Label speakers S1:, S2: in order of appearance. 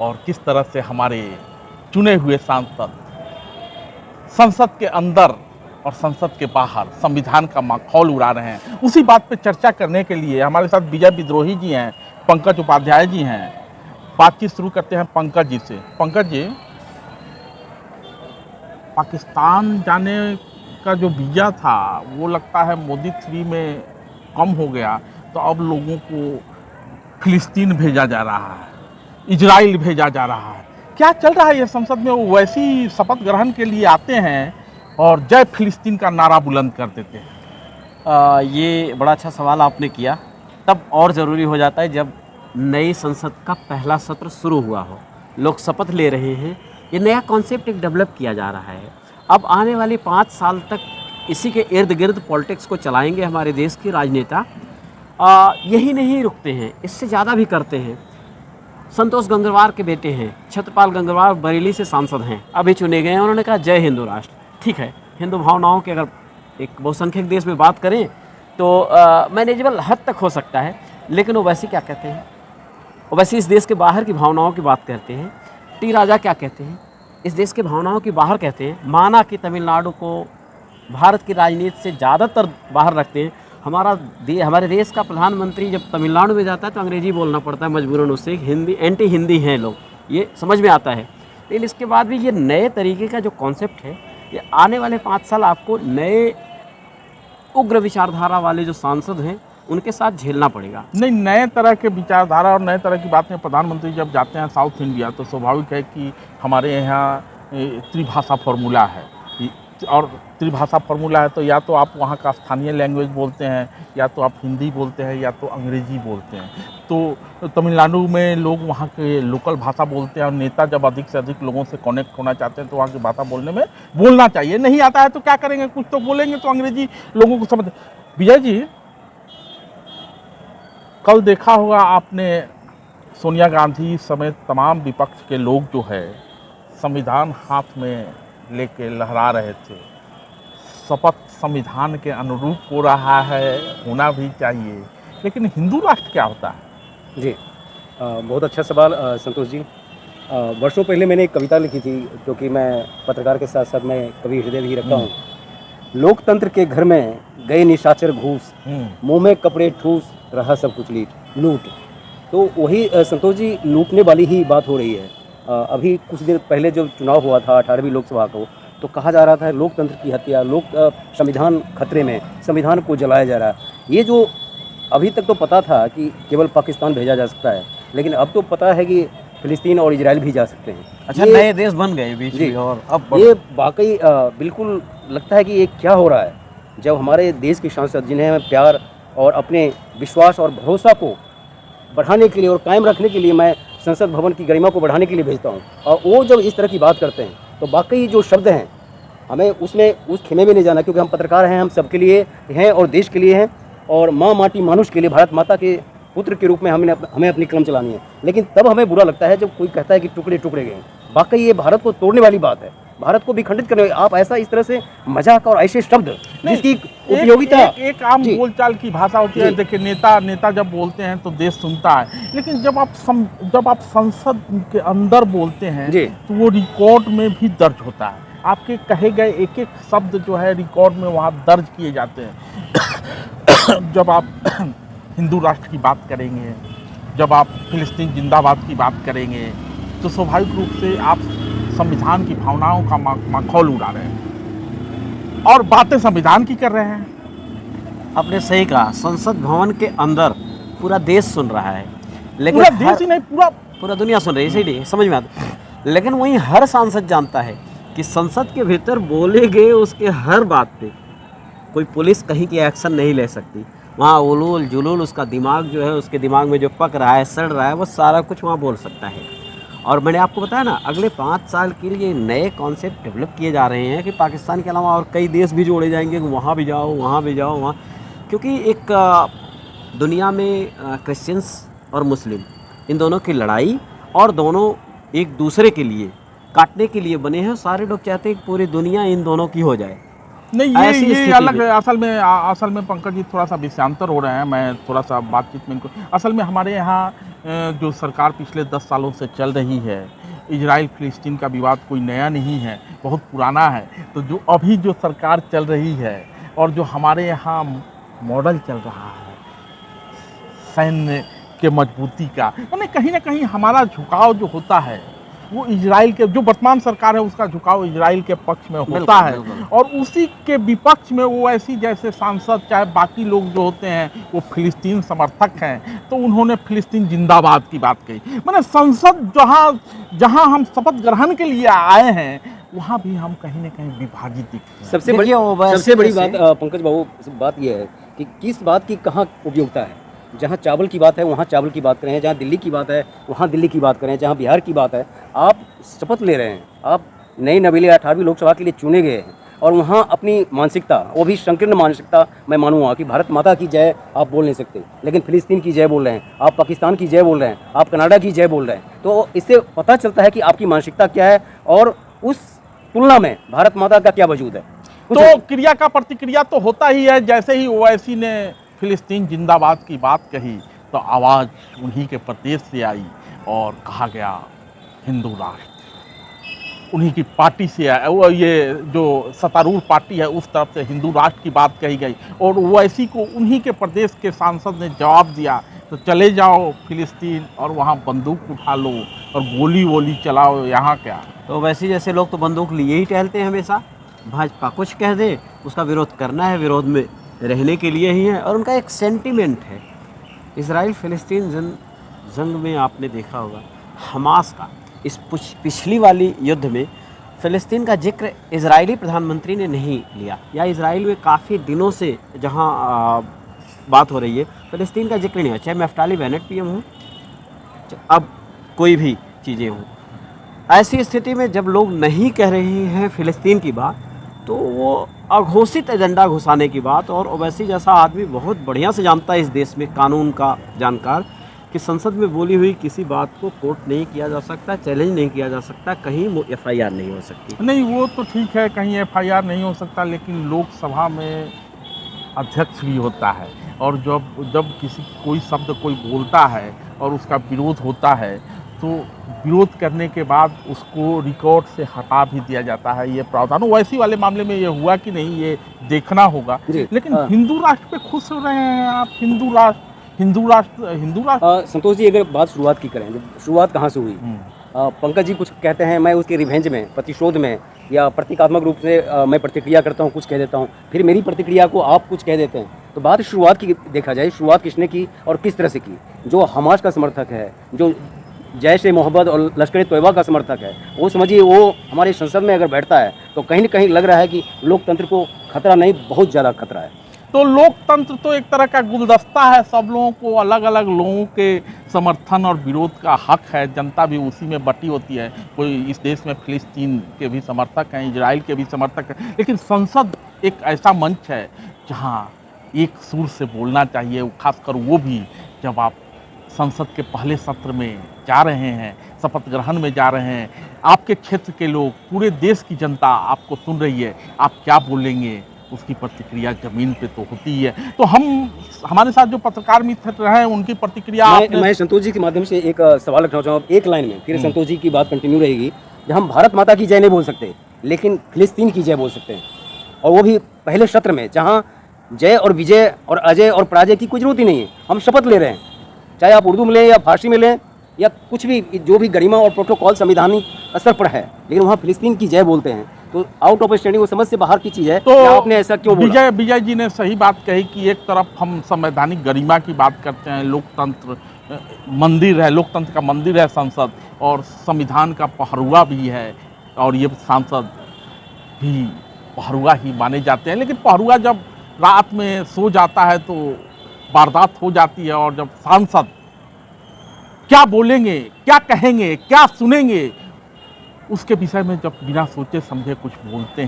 S1: और किस तरह से हमारे चुने हुए सांसद संसद के अंदर और संसद के बाहर संविधान का माखौल उड़ा रहे हैं, उसी बात पे चर्चा करने के लिए हमारे साथ विजय विद्रोही जी हैं, पंकज उपाध्याय जी हैं। बातचीत शुरू करते हैं पंकज जी से। पंकज जी, पाकिस्तान जाने का जो वीज़ा था वो लगता है मोदी 3 में कम हो गया, तो अब लोगों को फिलिस्तीन भेजा जा रहा है, इजराइल भेजा जा रहा है। क्या चल रहा है ये संसद में? वो वैसी शपथ ग्रहण के लिए आते हैं और जय फिलिस्तीन का नारा बुलंद कर देते हैं।
S2: ये बड़ा अच्छा सवाल आपने किया। तब और ज़रूरी हो जाता है जब नई संसद का पहला सत्र शुरू हुआ हो, लोग शपथ ले रहे हैं, ये नया कॉन्सेप्ट एक डेवलप किया जा रहा है। अब आने वाले 5 साल तक इसी के इर्द गिर्द पॉलिटिक्स को चलाएंगे हमारे देश के राजनेता। यही नहीं रुकते हैं, इससे ज़्यादा भी करते हैं। संतोष गंगवार के बेटे हैं, छत्रपाल गंगवार बरेली से सांसद हैं, अभी चुने गए हैं। उन्होंने कहा जय हिंदू राष्ट्र। ठीक है, हिंदू भावनाओं की अगर एक बहुसंख्यक देश में बात करें तो मैनेजेबल हद तक हो सकता है, लेकिन ओवैसी क्या कहते हैं? ओवैसी इस देश के बाहर की भावनाओं की बात करते हैं। टी राजा क्या कहते हैं? इस देश के भावनाओं की बाहर कहते हैं। माना कि तमिलनाडु को भारत की राजनीति से ज़्यादातर बाहर रखते हैं। हमारे देश का प्रधानमंत्री जब तमिलनाडु में जाता है तो अंग्रेजी बोलना पड़ता है मजबूरन उससे। हिंदी एंटी हिंदी हैं लोग, ये समझ में आता है। लेकिन इसके बाद भी ये नए तरीके का जो कॉन्सेप्ट है, ये आने वाले 5 साल आपको नए उग्र विचारधारा वाले जो सांसद हैं उनके साथ झेलना पड़ेगा।
S1: नहीं, नए तरह के विचारधारा और नए तरह की बात में प्रधानमंत्री जब जाते हैं साउथ इंडिया तो स्वाभाविक है कि हमारे यहाँ त्रिभाषा फार्मूला है। और त्रिभाषा फार्मूला है तो या तो आप वहाँ का स्थानीय लैंग्वेज बोलते हैं, या तो आप हिंदी बोलते हैं, या तो अंग्रेजी बोलते हैं। तो तमिलनाडु में लोग वहाँ के लोकल भाषा बोलते हैं, और नेता जब अधिक से अधिक लोगों से कनेक्ट होना चाहते हैं तो वहाँ की भाषा बोलना चाहिए। नहीं आता है तो क्या करेंगे, कुछ तो बोलेंगे तो अंग्रेजी लोगों को समझ। विजय जी, कल देखा होगा आपने सोनिया गांधी समेत तमाम विपक्ष के लोग जो है संविधान हाथ में लेके लहरा रहे थे। शपथ संविधान के अनुरूप हो रहा है, होना भी चाहिए, लेकिन हिंदू राष्ट्र क्या होता है?
S3: जी, बहुत अच्छा सवाल संतोष जी। वर्षों पहले मैंने एक कविता लिखी थी, जो कि मैं पत्रकार के साथ साथ मैं कवि हृदय भी रखता हूँ। लोकतंत्र के घर में गए निशाचर घूस, मुंह में कपड़े ठूस, रहा सब कुछ लूट। तो वही संतोष जी, लूटने वाली ही बात हो रही है। अभी कुछ दिन पहले जो चुनाव हुआ था 18वीं लोकसभा को, तो कहा जा रहा था लोकतंत्र की हत्या, संविधान खतरे में, संविधान को जलाया जा रहा है। ये जो अभी तक तो पता था कि केवल पाकिस्तान भेजा जा सकता है, लेकिन अब तो पता है कि फिलिस्तीन और इजराइल भी जा सकते हैं।
S2: अच्छा, नए देश बन गए बीच में, और अब
S3: ये वाकई बिल्कुल लगता है कि ये क्या हो रहा है। जब हमारे देश के सांसद, जिन्हें मैं प्यार और अपने विश्वास और भरोसा को बढ़ाने के लिए और कायम रखने के लिए मैं संसद भवन की गरिमा को बढ़ाने के लिए भेजता हूँ, और वो जब इस तरह की बात करते हैं तो वाकई जो शब्द हैं, हमें उस खेमे में नहीं जाना, क्योंकि हम पत्रकार हैं, हम सबके लिए हैं और देश के लिए हैं, और माँ माटी मानुष के लिए, भारत माता के पुत्र के रूप में हमें अपनी कलम चलानी है। लेकिन तब हमें बुरा लगता है जब कोई कहता है कि टुकड़े टुकड़े गए। वाकई ये भारत को तोड़ने वाली बात है, भारत को भी खंडित करने। आप ऐसा इस तरह से मजाक और ऐसे शब्द जिसकी उपयोगिता
S1: एक आम बोलचाल की भाषा होती है। देखिए, नेता जब बोलते हैं तो देश सुनता है, लेकिन जब आप संसद के अंदर बोलते हैं तो वो रिकॉर्ड में भी दर्ज होता है। आपके कहे गए एक एक शब्द जो है रिकॉर्ड में वहाँ दर्ज किए जाते हैं। जब आप हिंदू राष्ट्र की बात करेंगे, जब आप फिलिस्तीन जिंदाबाद की बात करेंगे, तो स्वाभाविक रूप से आप संविधान की भावनाओं का माखौल उड़ा रहे हैं और बातें संविधान की कर रहे हैं।
S2: आपने सही कहा, संसद भवन के अंदर पूरा देश सुन रहा है, लेकिन
S1: पूरा देश ही नहीं,
S2: पूरा दुनिया सुन रही है, इसीलिए समझ में आता है। लेकिन वहीं हर सांसद जानता है कि संसद के भीतर बोले गए उसके हर बात पे कोई पुलिस कहीं की एक्शन नहीं ले सकती। वहाँ उलूल जुलूल उसका दिमाग जो है, उसके दिमाग में जो पक रहा है, सड़ रहा है, वो सारा कुछ वहाँ बोल सकता है। और मैंने आपको बताया ना, अगले 5 साल के लिए नए कॉन्सेप्ट डेवलप किए जा रहे हैं कि पाकिस्तान के अलावा और कई देश भी जोड़े जाएंगे कि वहाँ भी जाओ, वहाँ भी जाओ, वहाँ। क्योंकि एक दुनिया में क्रिश्चियंस और मुस्लिम, इन दोनों की लड़ाई, और दोनों एक दूसरे के लिए काटने के लिए बने हैं। सारे लोग चाहते हैं कि पूरी दुनिया इन दोनों की हो जाए।
S1: नहीं,
S2: ऐसी
S1: ये
S2: स्थिति
S1: अलग
S2: में-
S1: है। असल में पंकज जी थोड़ा सा विषयांतर हो रहे हैं। मैं थोड़ा सा बातचीत में इनको, असल में हमारे यहाँ जो सरकार पिछले 10 सालों से चल रही है, इजराइल फिलिस्तीन का विवाद कोई नया नहीं है, बहुत पुराना है। तो जो अभी जो सरकार चल रही है और जो हमारे यहाँ मॉडल चल रहा है सैन्य के मजबूती का, यानी कहीं ना कहीं हमारा झुकाव जो होता है वो इजराइल के, जो वर्तमान सरकार है उसका झुकाव इजराइल के पक्ष में होता
S2: बिल्कुल,
S1: है।
S2: बिल्कुल।
S1: और उसी के विपक्ष में वो ऐसी जैसे सांसद चाहे बाकी लोग जो होते हैं वो फिलिस्तीन समर्थक हैं, तो उन्होंने फिलिस्तीन जिंदाबाद की बात कही। मैंने संसद जहां हम शपथ ग्रहण के लिए आए हैं वहां भी हम कहीं ना कहीं विभाजित दिखते हैं।
S2: देखिए, ओवैसी
S3: सबसे बड़ी
S2: जैसे-
S3: बात पंकज बाबू, बात यह है कि किस बात की कहाँ उपयोगिता है। जहाँ चावल की बात है वहाँ चावल की बात करें, जहाँ दिल्ली की बात है वहाँ दिल्ली की बात करें, जहाँ बिहार की बात है। आप शपथ ले रहे हैं, आप नई नवेली 18वीं लोकसभा के लिए चुने गए हैं और वहाँ अपनी मानसिकता, वो भी संकीर्ण मानसिकता मैं मानूंगा कि भारत माता की जय आप बोल नहीं सकते, लेकिन फिलिस्तीन की जय बोल रहे हैं, आप पाकिस्तान की जय बोल रहे हैं, आप कनाडा की जय बोल रहे हैं। तो इससे पता चलता है कि आपकी मानसिकता क्या है और उस तुलना में भारत माता का क्या वजूद है।
S1: तो क्रिया का प्रतिक्रिया तो होता ही है। जैसे ही ओवैसी ने फिलिस्तीन जिंदाबाद की बात कही तो आवाज़ उन्हीं के प्रदेश से आई और कहा गया हिंदू राष्ट्र। उन्हीं की पार्टी से आया, वो ये जो सत्तारूढ़ पार्टी है उस तरफ से हिंदू राष्ट्र की बात कही गई और ओवैसी को उन्हीं के प्रदेश के सांसद ने जवाब दिया तो चले जाओ फिलिस्तीन और वहाँ बंदूक उठा लो और गोली वोली चलाओ, यहाँ क्या।
S2: तो वैसे जैसे लोग तो बंदूक लिए ही टहलते हैं हमेशा। भाजपा कुछ कह दे उसका विरोध करना है, विरोध में रहने के लिए ही है और उनका एक सेंटिमेंट है। इजराइल फ़िलिस्तीन जंग में आपने देखा होगा हमास का इस पिछली वाली युद्ध में फ़िलिस्तीन का जिक्र इजरायली प्रधानमंत्री ने नहीं लिया, या इजराइल में काफ़ी दिनों से जहां बात हो रही है फ़िलिस्तीन का जिक्र नहीं है, चाहे नफ्ताली बेनेट पीएम हो, अब कोई भी चीज़ें हों। ऐसी स्थिति में जब लोग नहीं कह रहे हैं फ़िलिस्तीन की बात, तो वो अघोषित एजेंडा घुसाने की बात। और ओवैसी जैसा आदमी बहुत बढ़िया से जानता है इस देश में कानून का जानकार कि संसद में बोली हुई किसी बात को कोर्ट नहीं किया जा सकता, चैलेंज नहीं किया जा सकता, कहीं एफआईआर नहीं हो सकती।
S1: नहीं, वो तो ठीक है, कहीं एफआईआर नहीं हो सकता, लेकिन लोकसभा में अध्यक्ष भी होता है और जब कोई शब्द कोई बोलता है और उसका विरोध होता है तो विरोध करने के बाद उसको रिकॉर्ड से हटा भी दिया जाता है। ये प्रावधान ओवैसी वाले मामले में ये हुआ कि नहीं ये देखना होगा। लेकिन हिंदू राष्ट्र पे खुश हो रहे हैं आप, हिंदू राष्ट्र।
S3: संतोष जी, अगर बात शुरुआत की करें, शुरुआत कहाँ से हुई? पंकज जी कुछ कहते हैं, मैं उसके रिवेंज में, प्रतिशोध में या प्रतीकात्मक रूप से मैं प्रतिक्रिया करता हूँ, कुछ कह देता हूँ, फिर मेरी प्रतिक्रिया को आप कुछ कह देते हैं। तो बात शुरुआत की देखा जाए, शुरुआत किसने की और किस तरह से की? जो हमास का समर्थक है, जो जैश ए मोहब्बत और लश्कर ए तोयबा का समर्थक है, वो समझिए वो हमारी संसद में अगर बैठता है तो कहीं न कहीं लग रहा है कि लोकतंत्र को खतरा नहीं, बहुत ज़्यादा खतरा है।
S1: तो लोकतंत्र तो एक तरह का गुलदस्ता है, सब लोगों को अलग अलग लोगों के समर्थन और विरोध का हक है, जनता भी उसी में बटी होती है। कोई इस देश में फिलिस्तीन के भी समर्थक हैं, इजराइल के भी समर्थक हैं, लेकिन संसद एक ऐसा मंच है जहां एक सुर से बोलना चाहिए, खासकर वो भी जब आप संसद के पहले सत्र में जा रहे हैं, शपथ ग्रहण में जा रहे हैं, आपके क्षेत्र के लोग, पूरे देश की जनता आपको सुन रही है, आप क्या बोलेंगे उसकी प्रतिक्रिया जमीन पे तो होती ही है। तो हमारे साथ जो पत्रकार मित्र रहे हैं उनकी प्रतिक्रिया
S3: मैं संतोष जी के माध्यम से एक सवाल रखना चाहूँगा, एक लाइन में, फिर संतोष जी की बात कंटिन्यू रहेगी। जब हम भारत माता की जय नहीं बोल सकते, लेकिन फिलिस्तीन की जय बोल सकते हैं, और वो भी पहले सत्र में, जहाँ जय और विजय और अजय और पराजय की कोई जरूरत ही नहीं है। हम शपथ ले रहे हैं, चाहे आप उर्दू में लें या फारसी में लें या कुछ भी, जो भी गरिमा और प्रोटोकॉल संविधानिक स्तर पर है, लेकिन वहाँ फिलिस्तीन की जय बोलते हैं। तो आउट ऑफ स्टैंडिंग, वो समझ से बाहर की चीज़ है।
S1: तो
S3: आपने ऐसा क्यों बोला?
S1: विजय जी ने सही बात कही कि एक तरफ हम संवैधानिक गरिमा की बात करते हैं, लोकतंत्र मंदिर है, लोकतंत्र का मंदिर है संसद, और संविधान का पहरुआ भी है, और ये सांसद भी पहरुआ ही माने जाते हैं। लेकिन पहरुआ जब रात में सो जाता है तो वारदात हो जाती है, और जब सांसद क्या बोलेंगे, क्या कहेंगे, क्या सुनेंगे, उसके विषय में जब बिना सोचे समझे कुछ बोलते हैं